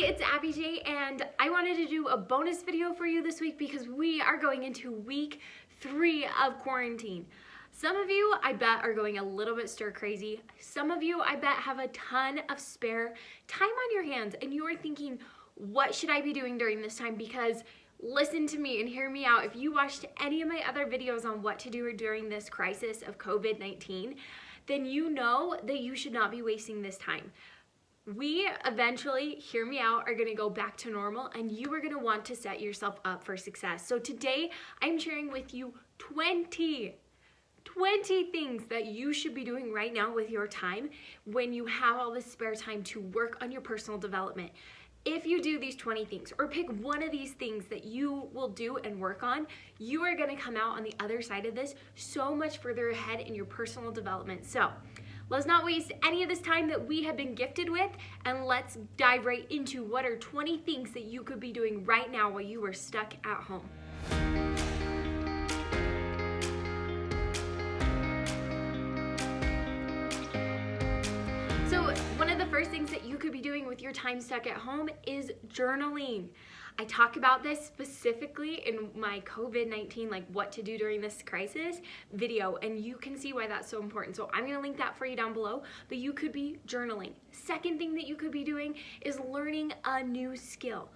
It's Abbi J, and I wanted to do a bonus video for you this week because we are going into week 3 of quarantine. Some of you, I bet, are going a little bit stir crazy. Some of you, I bet, have a ton of spare time on your hands, and you are thinking, what should I be doing during this time? Because listen to me and hear me out. If you watched any of my other videos on what to do during this crisis of COVID-19, then you know that you should not be wasting this time. We eventually, hear me out, are gonna go back to normal, and you are gonna want to set yourself up for success. So today, I'm sharing with you 20 things that you should be doing right now with your time when you have all this spare time to work on your personal development. If you do these 20 things, or pick one of these things that you will do and work on, you are gonna come out on the other side of this so much further ahead in your personal development. So, let's not waste any of this time that we have been gifted with, and let's dive right into what are 20 things that you could be doing right now while you are stuck at home. So one of the first things that you could be doing with your time stuck at home is journaling. I talk about this specifically in my COVID-19, like what to do during this crisis video, and you can see why that's so important. So I'm gonna link that for you down below, but you could be journaling. Second thing that you could be doing is learning a new skill.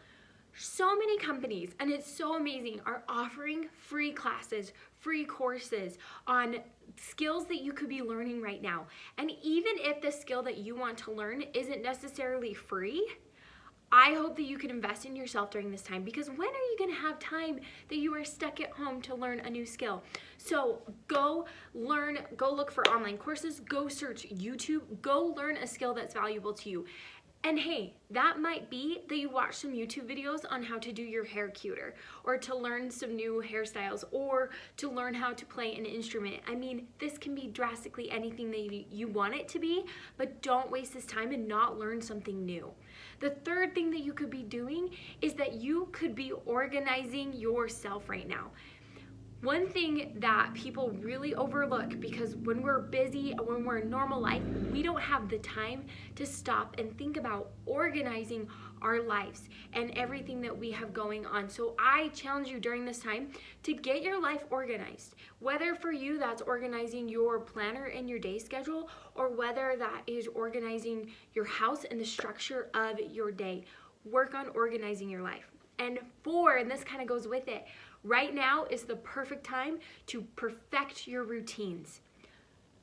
So many companies, and it's so amazing, are offering free classes, free courses on skills that you could be learning right now. And even if the skill that you want to learn isn't necessarily free, I hope that you can invest in yourself during this time, because when are you gonna have time that you are stuck at home to learn a new skill? So go learn, go look for online courses, go search YouTube, go learn a skill that's valuable to you. And hey, that might be that you watch some YouTube videos on how to do your hair cuter, or to learn some new hairstyles, or to learn how to play an instrument. I mean, this can be drastically anything that you want it to be, but don't waste this time and not learn something new. The third thing that you could be doing is that you could be organizing yourself right now. One thing that people really overlook, because when we're busy, when we're in normal life, we don't have the time to stop and think about organizing our lives and everything that we have going on. So I challenge you during this time to get your life organized. Whether for you that's organizing your planner and your day schedule, or whether that is organizing your house and the structure of your day. Work on organizing your life. And 4, and this kind of goes with it, right now is the perfect time to perfect your routines.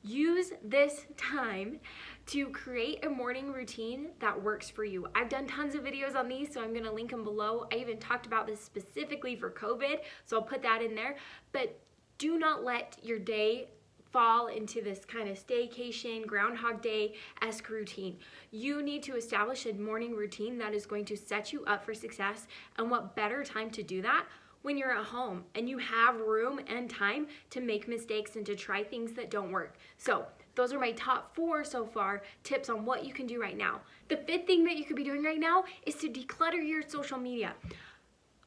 Use this time to create a morning routine that works for you. I've done tons of videos on these, so I'm gonna link them below. I even talked about this specifically for COVID, so I'll put that in there. But do not let your day fall into this kind of staycation, Groundhog Day-esque routine. You need to establish a morning routine that is going to set you up for success, and what better time to do that when you're at home and you have room and time to make mistakes and to try things that don't work. So those are my top 4 so far tips on what you can do right now. The 5th thing that you could be doing right now is to declutter your social media.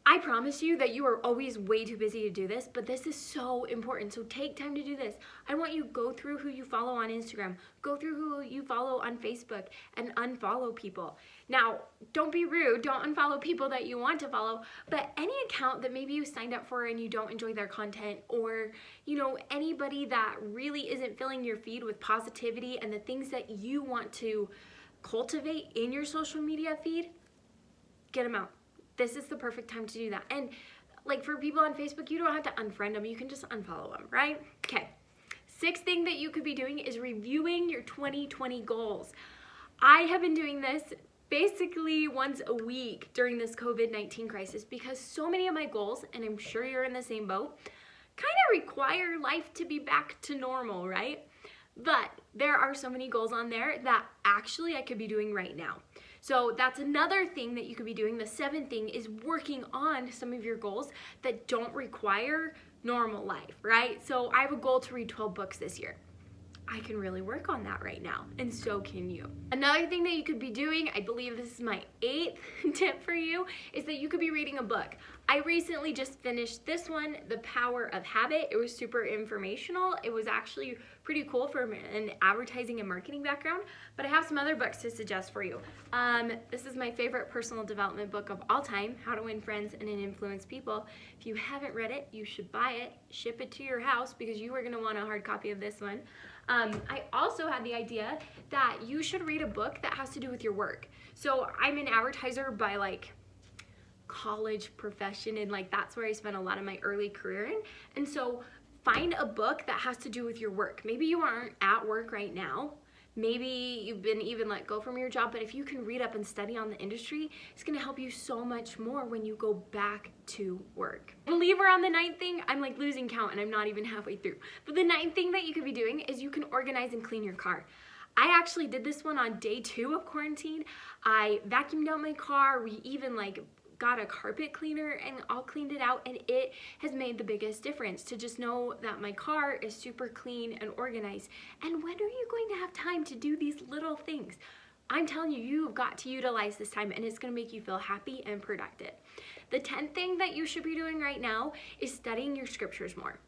I promise you that you are always way too busy to do this, but this is so important. So take time to do this. I want you to go through who you follow on Instagram, go through who you follow on Facebook, and unfollow people. Now, don't be rude, don't unfollow people that you want to follow, but any account that maybe you signed up for and you don't enjoy their content, or anybody that really isn't filling your feed with positivity and the things that you want to cultivate in your social media feed, get them out. This is the perfect time to do that. And like for people on Facebook, you don't have to unfriend them. You can just unfollow them, right? Okay. 6th thing that you could be doing is reviewing your 2020 goals. I have been doing this basically once a week during this COVID-19 crisis, because so many of my goals, and I'm sure you're in the same boat, kind of require life to be back to normal, right? But there are so many goals on there that actually I could be doing right now. So that's another thing that you could be doing. The 7th thing is working on some of your goals that don't require normal life, right? So I have a goal to read 12 books this year. I can really work on that right now, and so can you. Another thing that you could be doing, I believe this is my 8th tip for you, is that you could be reading a book. I recently just finished this one, The Power of Habit. It was super informational. It was actually pretty cool from an advertising and marketing background, but I have some other books to suggest for you. This is my favorite personal development book of all time, How to Win Friends and Influence People. If you haven't read it, you should buy it, ship it to your house, because you are gonna want a hard copy of this one. I also had the idea that you should read a book that has to do with your work. So I'm an advertiser by like college profession, and like that's where I spent a lot of my early career in. And so find a book that has to do with your work. Maybe you aren't at work right now. Maybe you've been even let go from your job, but if you can read up and study on the industry, it's gonna help you so much more when you go back to work. I believe we're on the 9th thing. I'm like losing count and I'm not even halfway through. But the 9th thing that you could be doing is you can organize and clean your car. I actually did this one on day 2 of quarantine. I vacuumed out my car. We even like got a carpet cleaner and all cleaned it out, and it has made the biggest difference to just know that my car is super clean and organized. And when are you going to have time to do these little things? I'm telling you, you've got to utilize this time, and it's gonna make you feel happy and productive. The 10th thing that you should be doing right now is studying your scriptures more.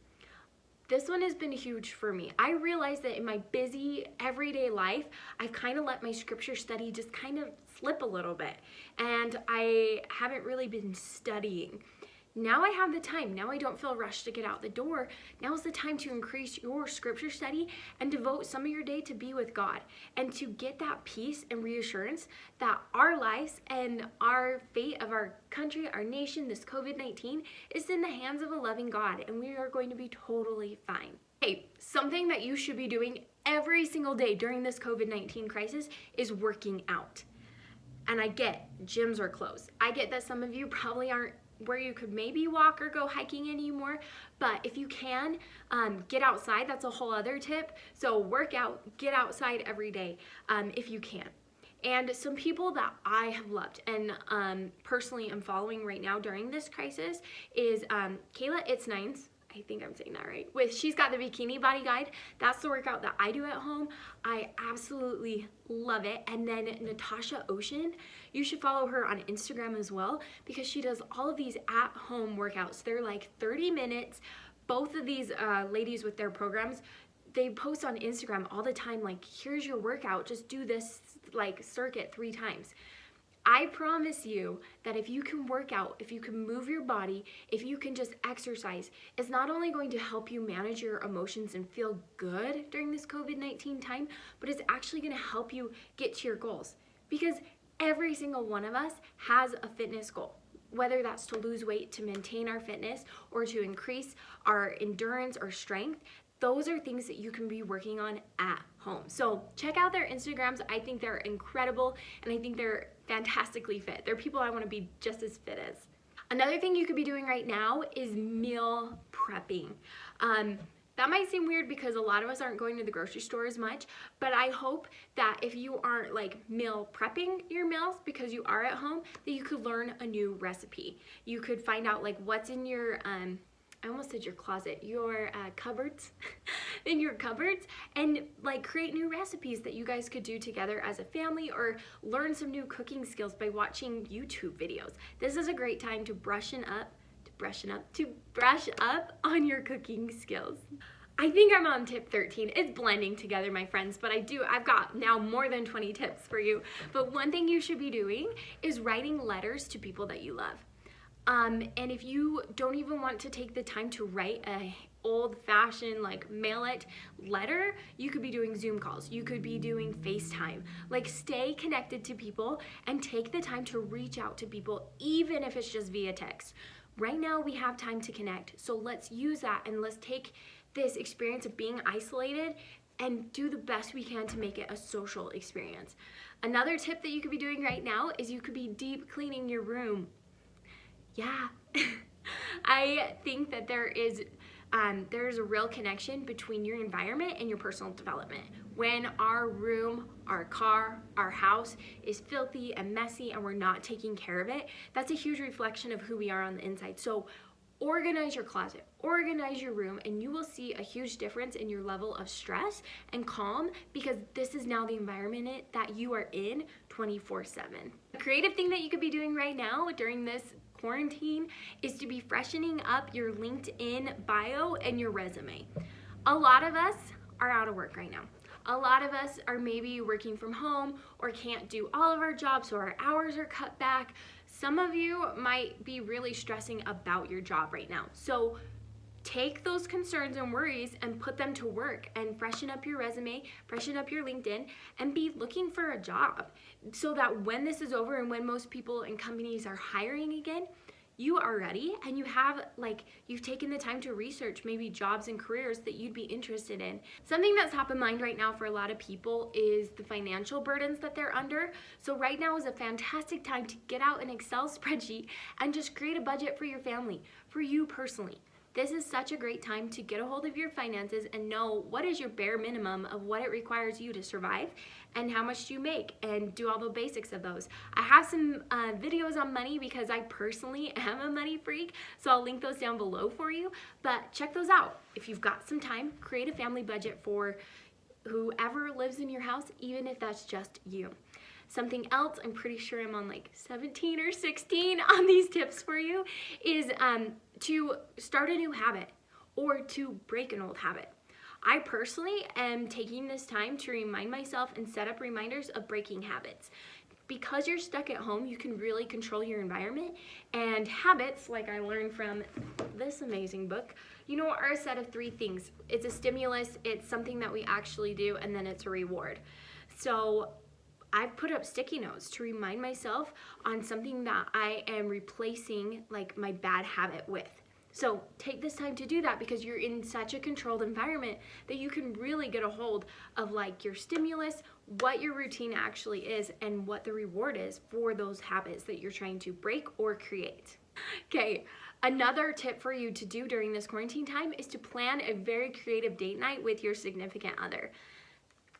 This one has been huge for me. I realized that in my busy everyday life, I've kind of let my scripture study just kind of slip a little bit, and I haven't really been studying. Now I have the time. Now I don't feel rushed to get out the door. Now is the time to increase your scripture study and devote some of your day to be with God and to get that peace and reassurance that our lives and our fate of our country, our nation, this COVID-19 is in the hands of a loving God, and we are going to be totally fine. Hey, something that you should be doing every single day during this COVID-19 crisis is working out. And I get gyms are closed. I get that some of you probably aren't where you could maybe walk or go hiking anymore, but if you can, get outside. That's a whole other tip. So work out, get outside every day if you can. And some people that I have loved and personally am following right now during this crisis is Kayla It's Nines. I think I'm saying that right. She's got the Bikini Body Guide. That's the workout that I do at home. I absolutely love it. And then Natasha Ocean, you should follow her on Instagram as well, because she does all of these at-home workouts. They're like 30 minutes. Both of these ladies with their programs, they post on Instagram all the time, like, here's your workout. Just do this like circuit 3 times. I promise you that if you can work out, if you can move your body, if you can just exercise, it's not only going to help you manage your emotions and feel good during this COVID-19 time, but it's actually going to help you get to your goals. Because every single one of us has a fitness goal, whether that's to lose weight, to maintain our fitness, or to increase our endurance or strength. Those are things that you can be working on at home. So check out their Instagrams. I think they're incredible, and I think they're fantastically fit. They're people I want to be just as fit as. Another thing you could be doing right now is meal prepping. That might seem weird because a lot of us aren't going to the grocery store as much, but I hope that if you aren't like meal prepping your meals because you are at home, that you could learn a new recipe. You could find out like what's in your I almost said your closet, your cupboards, in your cupboards, and like create new recipes that you guys could do together as a family, or learn some new cooking skills by watching YouTube videos. This is a great time to brush up on your cooking skills. I think I'm on tip 13. It's blending together, my friends, but I've got now more than 20 tips for you. But one thing you should be doing is writing letters to people that you love. And if you don't even want to take the time to write a old-fashioned like mail it letter, you could be doing Zoom calls, you could be doing FaceTime. Like, stay connected to people and take the time to reach out to people, even if it's just via text. Right now we have time to connect, so let's use that, and let's take this experience of being isolated and do the best we can to make it a social experience. Another tip that you could be doing right now is you could be deep cleaning your room. Yeah, I think that there's a real connection between your environment and your personal development. When our room, our car, our house is filthy and messy and we're not taking care of it, that's a huge reflection of who we are on the inside. So Organize your closet, organize your room, and you will see a huge difference in your level of stress and calm, because this is now the environment that you are in 24/7. A creative thing that you could be doing right now during this quarantine is to be freshening up your LinkedIn bio and your resume. A lot of us are out of work right now. A lot of us are maybe working from home or can't do all of our jobs, so our hours are cut back. Some of you might be really stressing about your job right now. So take those concerns and worries and put them to work and freshen up your resume, freshen up your LinkedIn, and be looking for a job so that when this is over and when most people and companies are hiring again, you are ready and you've taken the time to research maybe jobs and careers that you'd be interested in. Something that's top of mind right now for a lot of people is the financial burdens that they're under. So right now is a fantastic time to get out an Excel spreadsheet and just create a budget for your family, for you personally. This is such a great time to get a hold of your finances and know what is your bare minimum of what it requires you to survive and how much do you make, and do all the basics of those. I have some videos on money because I personally am a money freak, so I'll link those down below for you, but check those out. If you've got some time, create a family budget for whoever lives in your house, even if that's just you. Something else, I'm pretty sure I'm on like 17 or 16 on these tips for you, is to start a new habit or to break an old habit. I personally am taking this time to remind myself and set up reminders of breaking habits. Because you're stuck at home, you can really control your environment, and habits, like I learned from this amazing book, are a set of 3 things. It's a stimulus, it's something that we actually do, and then it's a reward. So I've put up sticky notes to remind myself on something that I am replacing like my bad habit with. So take this time to do that, because you're in such a controlled environment that you can really get a hold of like your stimulus, what your routine actually is, and what the reward is for those habits that you're trying to break or create. Okay, another tip for you to do during this quarantine time is to plan a very creative date night with your significant other.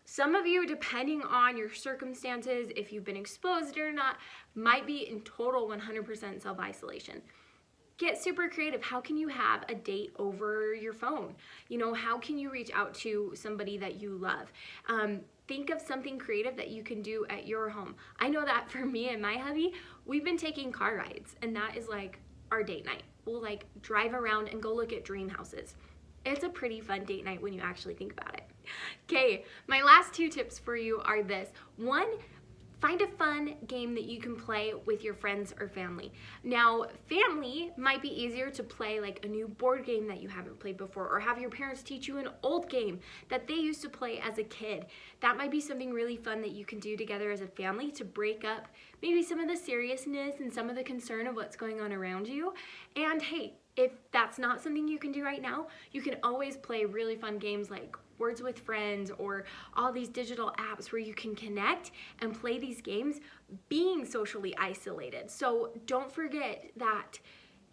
Some of you, depending on your circumstances, if you've been exposed or not, might be in total 100% self-isolation. Get super creative. How can you have a date over your phone? How can you reach out to somebody that you love? Think of something creative that you can do at your home. I know that for me and my hubby, we've been taking car rides, and that is like our date night. We'll like drive around and go look at dream houses. It's a pretty fun date night when you actually think about it. Okay, my last 2 tips for you are this. 1, find a fun game that you can play with your friends or family. Now, family might be easier to play like a new board game that you haven't played before, or have your parents teach you an old game that they used to play as a kid. That might be something really fun that you can do together as a family to break up maybe some of the seriousness and some of the concern of what's going on around you. And hey, if that's not something you can do right now, you can always play really fun games like Words with Friends or all these digital apps where you can connect and play these games being socially isolated. So don't forget that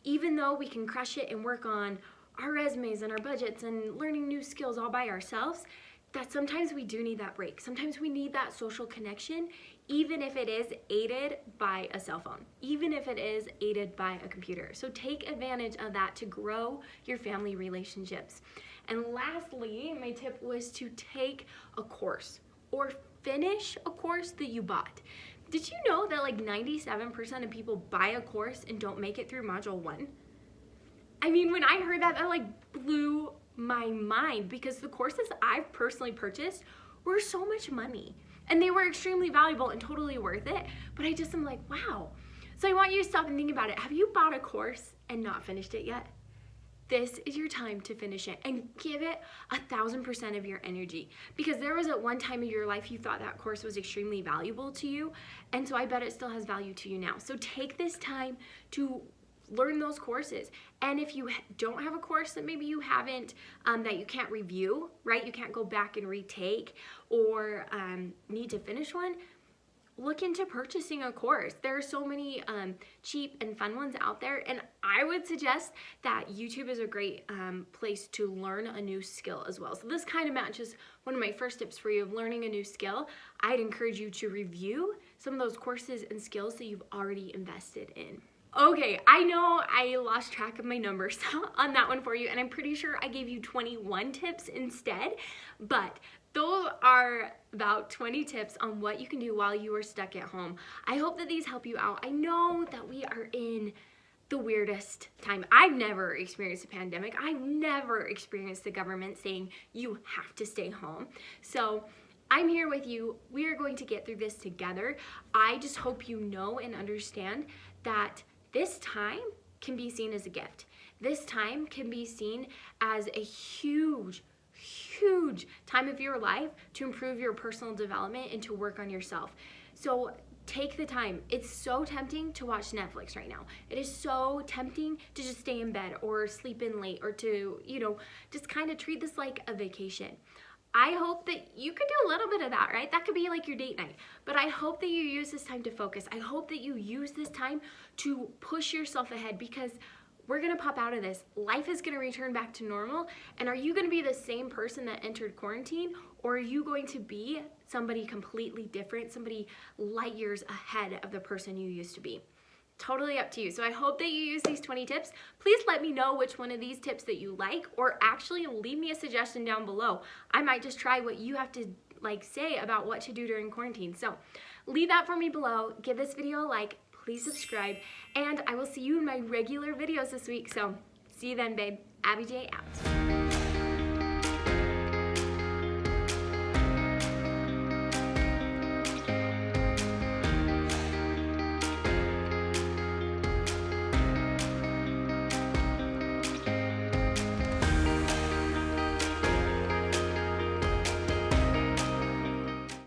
even though we can crush it and work on our resumes and our budgets and learning new skills all by ourselves, that sometimes we do need that break. Sometimes we need that social connection, even if it is aided by a cell phone, even if it is aided by a computer. So take advantage of that to grow your family relationships. And lastly, my tip was to take a course or finish a course that you bought. Did you know that like 97% of people buy a course and don't make it through module 1? I mean, when I heard that, that like blew my mind, because the courses I've personally purchased were so much money and they were extremely valuable and totally worth it. But I just am like, wow. So I want you to stop and think about it. Have you bought a course and not finished it yet? This is your time to finish it and give it 1,000% of your energy, because there was at one time in your life you thought that course was extremely valuable to you, and so I bet it still has value to you now. So take this time to learn those courses. And if you don't have a course that maybe you haven't, that you can't review, right? You can't go back and retake, or need to finish one, look into purchasing a course. There are so many cheap and fun ones out there, and I would suggest that YouTube is a great place to learn a new skill as well. So this kind of matches one of my first tips for you of learning a new skill. I'd encourage you to review some of those courses and skills that you've already invested in. Okay, I know I lost track of my numbers on that one for you, and I'm pretty sure I gave you 21 tips instead, but those are about 20 tips on what you can do while you are stuck at home. I hope that these help you out. I know that we are in the weirdest time. I've never experienced a pandemic. I've never experienced the government saying you have to stay home. So I'm here with you. We are going to get through this together. I just hope you know and understand that this time can be seen as a gift. This time can be seen as a huge time of your life to improve your personal development and to work on yourself. So take the time. It's so tempting to watch Netflix right now. It is so tempting to just stay in bed or sleep in late or to, just kind of treat this like a vacation. I hope that you could do a little bit of that, right? That could be like your date night. But I hope that you use this time to focus. I hope that you use this time to push yourself ahead, because we're gonna pop out of this. Life is gonna return back to normal. And are you gonna be the same person that entered quarantine? Or are you going to be somebody completely different, somebody light years ahead of the person you used to be? Totally up to you. So I hope that you use these 20 tips. Please let me know which one of these tips that you like, or actually leave me a suggestion down below. I might just try what you have to say about what to do during quarantine. So leave that for me below. Give this video a like. Please subscribe. And I will see you in my regular videos this week. So see you then, babe. Abbi J out.